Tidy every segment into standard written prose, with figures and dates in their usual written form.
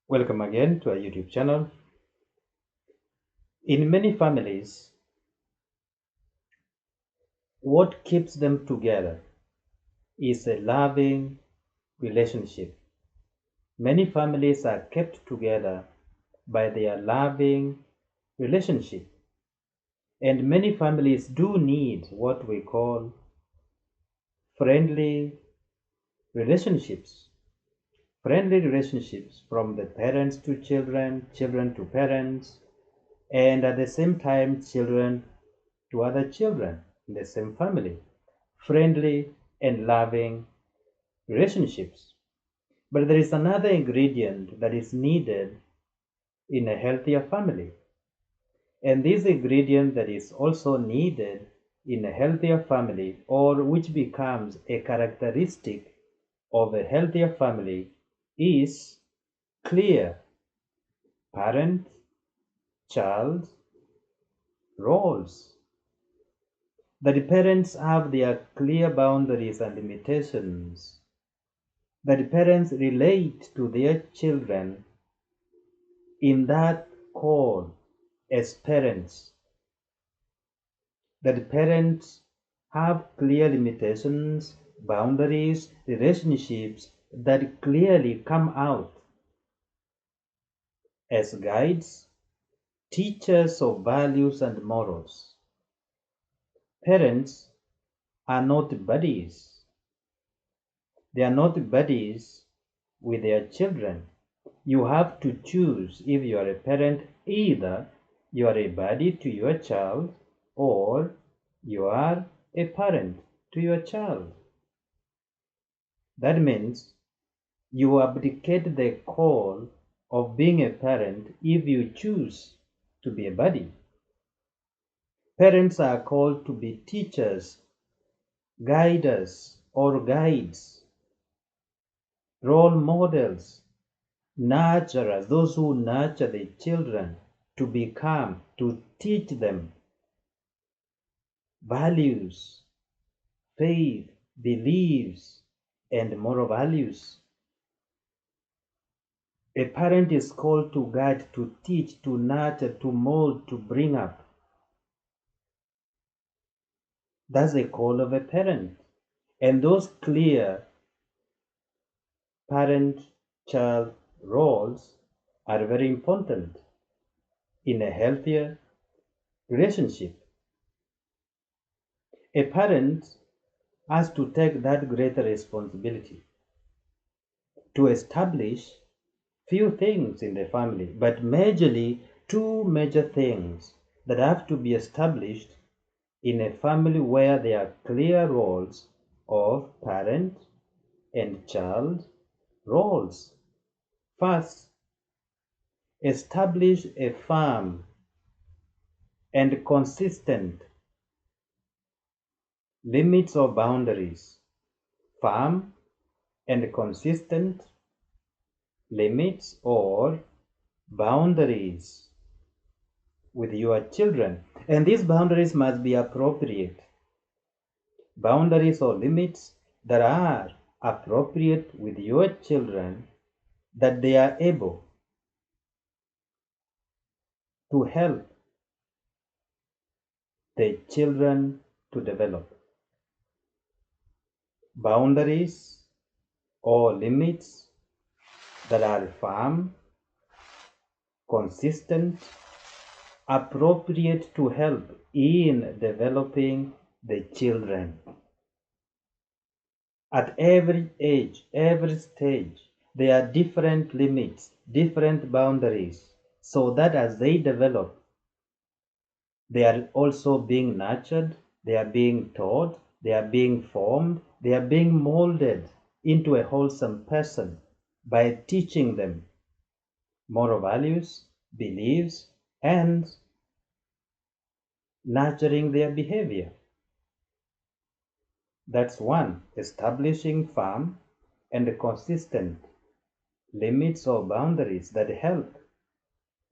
Welcome again to our YouTube channel. In many families, what keeps them together is a loving relationship. Many families are kept together by their loving relationship. And many families do need what we call friendly relationships. Friendly relationships from the parents to children, children to parents, and at the same time, children to other children in the same family. Friendly and loving relationships. But there is another ingredient that is needed in a healthier family. And this ingredient that is also needed in a healthier family, or which becomes a characteristic of a healthier family, is clear parent child roles. That the parents have their clear boundaries and limitations. That the parents relate to their children in that call as parents. That the parents have clear limitations, boundaries, relationships that clearly come out as guides, teachers of values and morals. Parents are not buddies. They are not buddies with their children. You have to choose if you are a parent, either you are a buddy to your child or you are a parent to your child. That means you abdicate the call of being a parent if you choose to be a buddy. Parents are called to be teachers, guiders, or guides, role models, nurturers, those who nurture the children to become, to teach them values, faith, beliefs, and moral values. A parent is called to guide, to teach, to nurture, to mold, to bring up. That's the call of a parent. And those clear parent-child roles are very important in a healthier relationship. A parent has to take that greater responsibility to establish few things in the family, but majorly two major things that have to be established in a family where there are clear roles of parent and child roles. First, establish a firm and consistent limits or boundaries. Firm and consistent limits or boundaries with your children. And these boundaries must be appropriate. Boundaries or limits that are appropriate with your children, that they are able to help the children to develop. Boundaries or limits that are firm, consistent, appropriate to help in developing the children. At every age, every stage, there are different limits, different boundaries, so that as they develop, they are also being nurtured, they are being taught, they are being formed, they are being molded into a wholesome person by teaching them moral values, beliefs, and nurturing their behavior. That's one, establishing firm and consistent limits or boundaries that help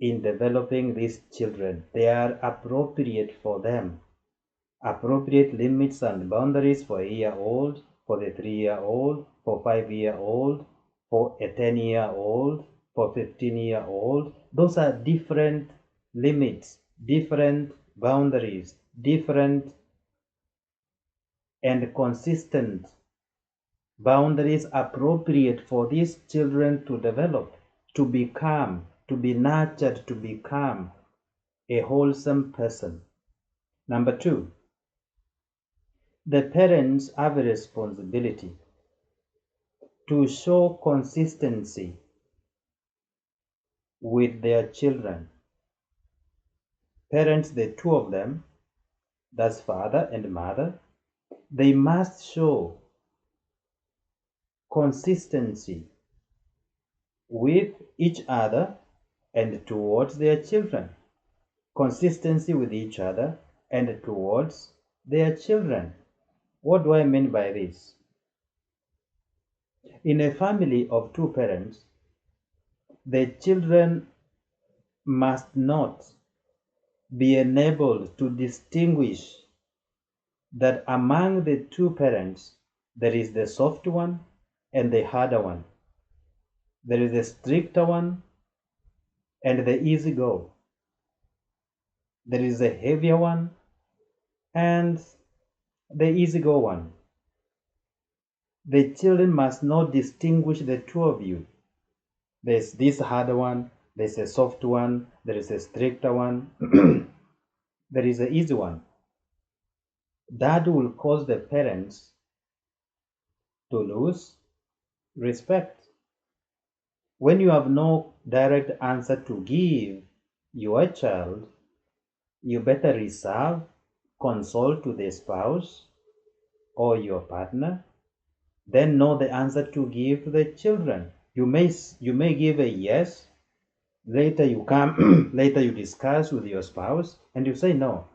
in developing these children. They are appropriate for them. Appropriate limits and boundaries for a year old, for the 3-year-old, for 5-year-old, for a 10-year-old, for 15-year-old. Those are different limits, different boundaries, different and consistent boundaries appropriate for these children to develop, to become, to be nurtured, to become a wholesome person. Number two, the parents have a responsibility to show consistency with their children. Parents, the two of them, that's father and mother, they must show consistency with each other and towards their children. Consistency with each other and towards their children. What do I mean by this? In a family of two parents, the children must not be enabled to distinguish that among the two parents there is the soft one and the harder one. There is the stricter one and the easy go. There is the heavier one and the easy go one. The children must not distinguish the two of you. There's this harder one, there's a soft one, there is a stricter one, there is an easy one. That will cause the parents to lose respect. When you have no direct answer to give your child, you better reserve, consult to the spouse or your partner, then know the answer to give to the children. You may give a yes, later you come later you discuss with your spouse and you say no.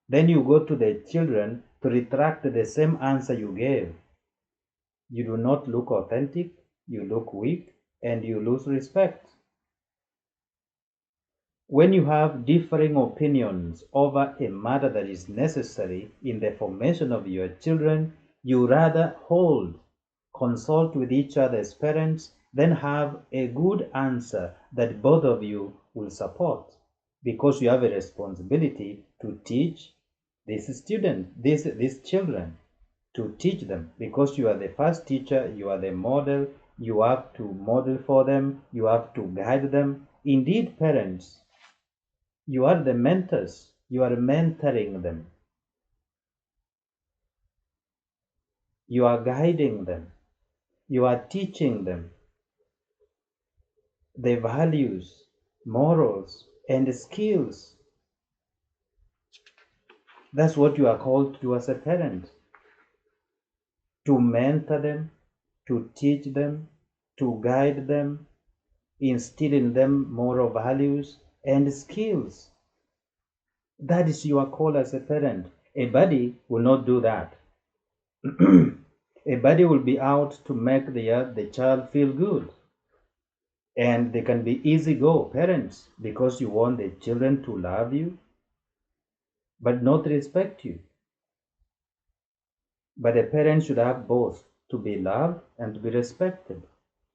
Then you go to the children to retract the same answer you gave. You do not look authentic, you look weak, and you lose respect. When you have differing opinions over a matter that is necessary in the formation of your children, you rather hold, consult with each other as parents, then have a good answer that both of you will support, because you have a responsibility to teach these children, to teach them, because you are the first teacher, you are the model, you have to model for them, you have to guide them. Indeed, parents, you are the mentors, you are mentoring them, you are guiding them, you are teaching them the values, morals, and skills. That's what you are called to do as a parent, to mentor them, to teach them, to guide them, instill in them moral values and skills. That is your call as a parent. A buddy will not do that. A buddy will be out to make the child feel good. And they can be easy go parents because you want the children to love you but not respect you. But a parent should have both, to be loved and to be respected.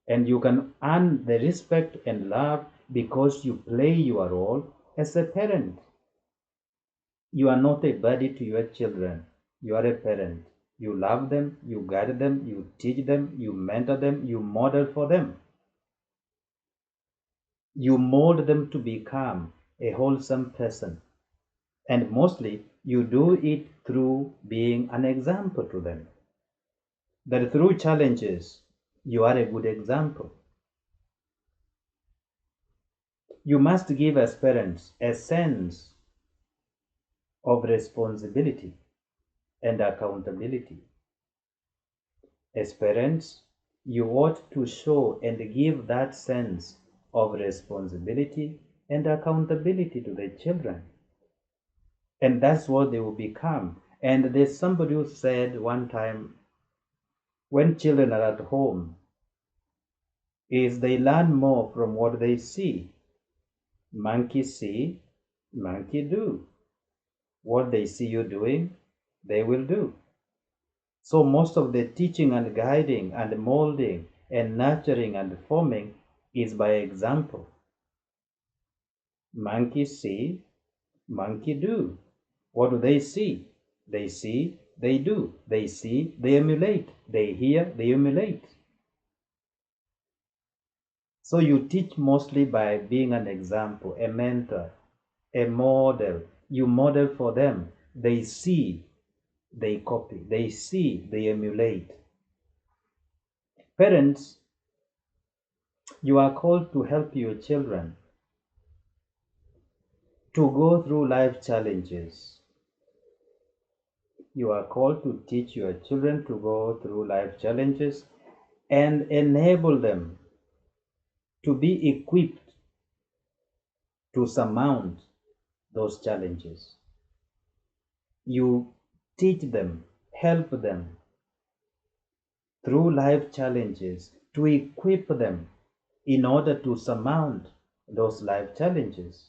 And you can earn the respect and love because you play your role as a parent. You are not a buddy to your children. You are a parent. You love them, you guide them, you teach them, you mentor them, you model for them. You mold them to become a wholesome person. And mostly, you do it through being an example to them. That through challenges, you are a good example. You must give as parents a sense of responsibility and accountability. As parents, you ought to show and give that sense of responsibility and accountability to the children. And that's what they will become. And there's somebody who said one time, when children are at home, is they learn more from what they see. Monkey see, monkey do. What they see you doing, they will do. So most of the teaching and guiding and molding and nurturing and forming is by example. Monkey see, monkey do. What do they see? They see, they do. They see, they emulate. They hear, they emulate. So you teach mostly by being an example, a mentor, a model. You model for them. They see, they copy. They see, they emulate. Parents, you are called to help your children to go through life challenges. You are called to teach your children to go through life challenges and enable them to be equipped to surmount those challenges. You teach them, help them through life challenges to equip them in order to surmount those life challenges.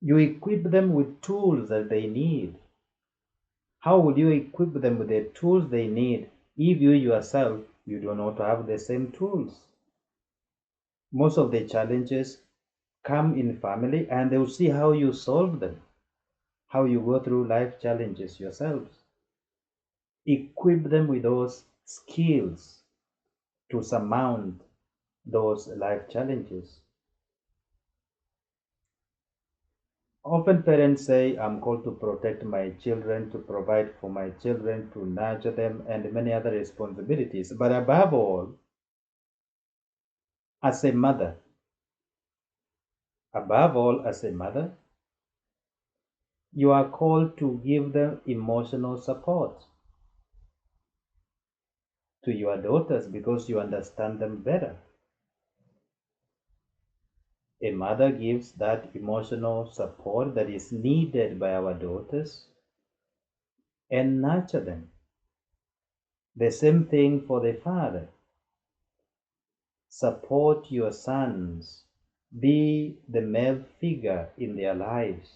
You equip them with tools that they need. How would you equip them with the tools they need if you yourself you do not have the same tools? Most of the challenges come in family and they will see how you solve them, how you go through life challenges yourselves. Equip them with those skills to surmount those life challenges. Often parents say, I'm called to protect my children, to provide for my children, to nurture them, and many other responsibilities. But above all, as a mother, you are called to give them emotional support to your daughters because you understand them better. A mother gives that emotional support that is needed by our daughters and nurture them. The same thing for the father. Support your sons. Be the male figure in their lives.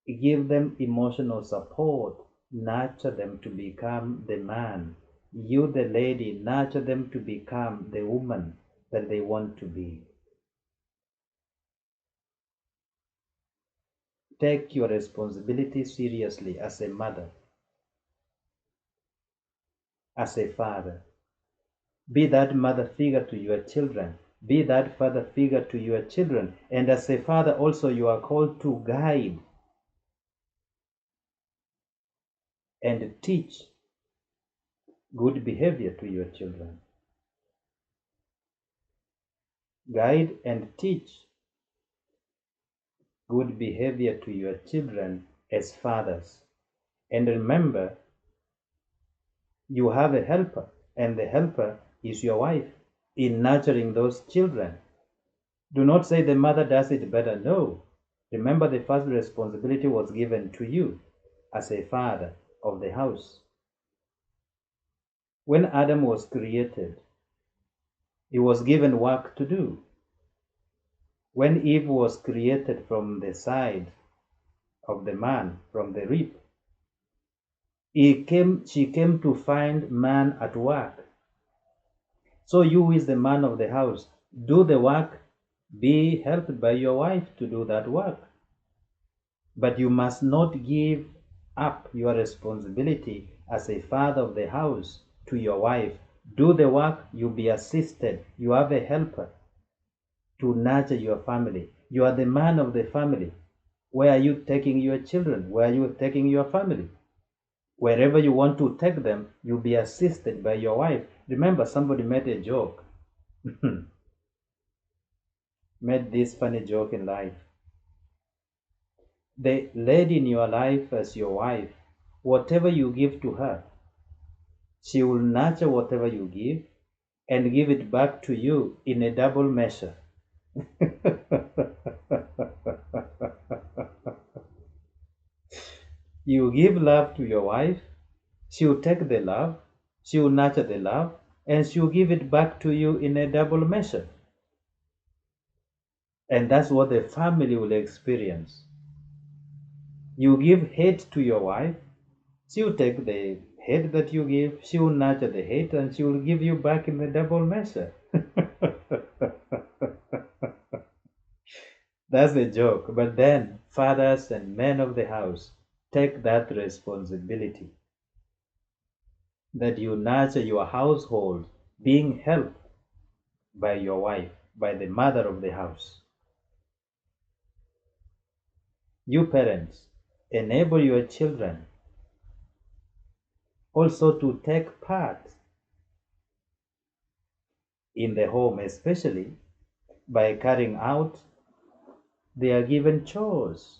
Give them emotional support. Nurture them to become the man. You, the lady, nurture them to become the woman that they want to be. Take your responsibility seriously as a mother, as a father. Be that mother figure to your children. Be that father figure to your children. And as a father, also, you are called to guide and teach good behavior to your children. Guide and teach good behavior to your children as fathers. And remember, you have a helper, and the helper is your wife in nurturing those children. Do not say the mother does it better. No. Remember, the first responsibility was given to you as a father of the house. When Adam was created, he was given work to do. When Eve was created from the side of the man, from the rib, she came to find man at work. So you, who is the man of the house, do the work, be helped by your wife to do that work. But you must not give up your responsibility as a father of the house to your wife. Do the work, you be assisted. You have a helper to nurture your family. You are the man of the family. Where are you taking your children? Where are you taking your family? Wherever you want to take them, you'll be assisted by your wife. Remember, somebody made a joke, made this funny joke in life. The lady in your life as your wife, whatever you give to her, she will nurture whatever you give and give it back to you in a double measure. You give love to your wife, she will take the love, she will nurture the love, and she will give it back to you in a double measure. And that's what the family will experience. You give hate to your wife, she will take the hate that you give, she will nurture the hate, and she will give you back in a double measure. That's a joke. But then, fathers and men of the house, take that responsibility that you nurture your household being helped by your wife, by the mother of the house. You parents, enable your children also to take part in the home, especially by carrying out their given chores.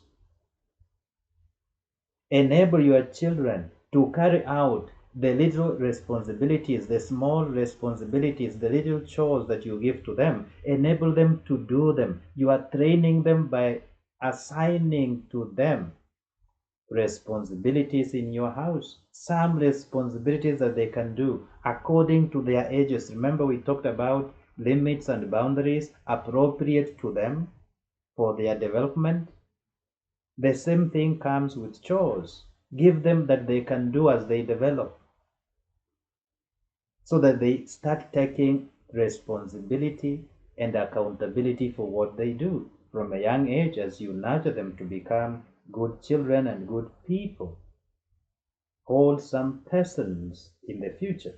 Enable your children to carry out the little responsibilities, the small responsibilities, the little chores that you give to them. Enable them to do them. You are training them by assigning to them responsibilities in your house, some responsibilities that they can do according to their ages. Remember, we talked about limits and boundaries appropriate to them for their development. The same thing comes with chores. Give them that they can do as they develop so that they start taking responsibility and accountability for what they do from a young age as you nurture them to become good children and good people, wholesome persons in the future.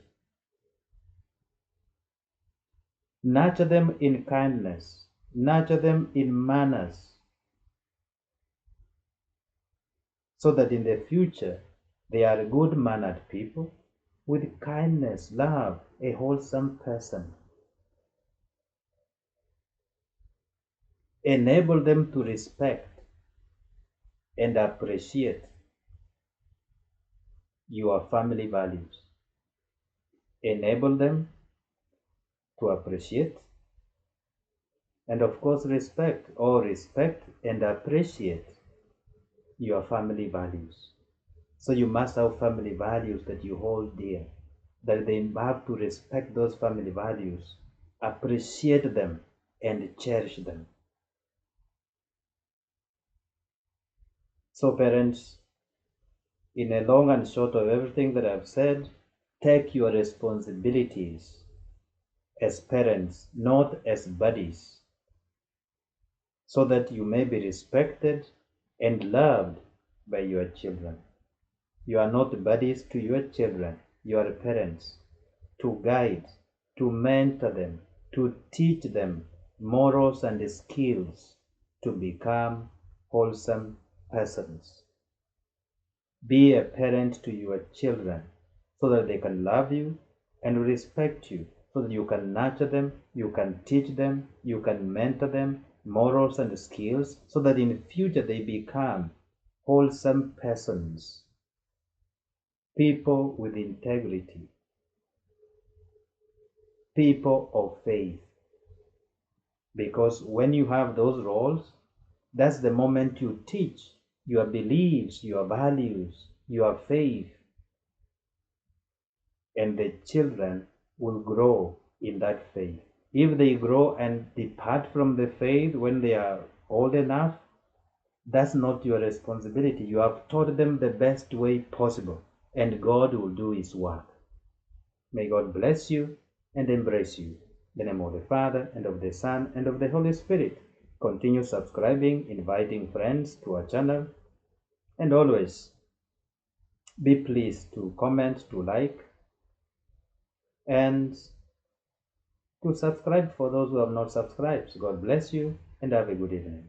Nurture them in kindness, nurture them in manners, so that in the future they are good mannered people with kindness, love, a wholesome person. Enable them to respect and appreciate your family values. Enable them to appreciate and, of course, respect and appreciate your family values. So you must have family values that you hold dear, that they have to respect those family values, appreciate them, and cherish them. So, parents, in a long and short of everything that I've said, take your responsibilities as parents, not as buddies, so that you may be respected and loved by your children. You are not buddies to your children, you are parents to guide, to mentor them, to teach them morals and skills to become wholesome persons. Be a parent to your children so that they can love you and respect you, so that you can nurture them, you can teach them, you can mentor them morals and skills, so that in the future they become wholesome persons, people with integrity, people of faith. Because when you have those roles, that's the moment you teach your beliefs, your values, your faith, and the children will grow in that faith. If they grow and depart from the faith when they are old enough, that's not your responsibility. You have taught them the best way possible, and God will do His work. May God bless you and embrace you. In the name of the Father, and of the Son, and of the Holy Spirit. Continue subscribing, inviting friends to our channel, and always be pleased to comment, to like, and to subscribe for those who have not subscribed. God bless you and have a good evening.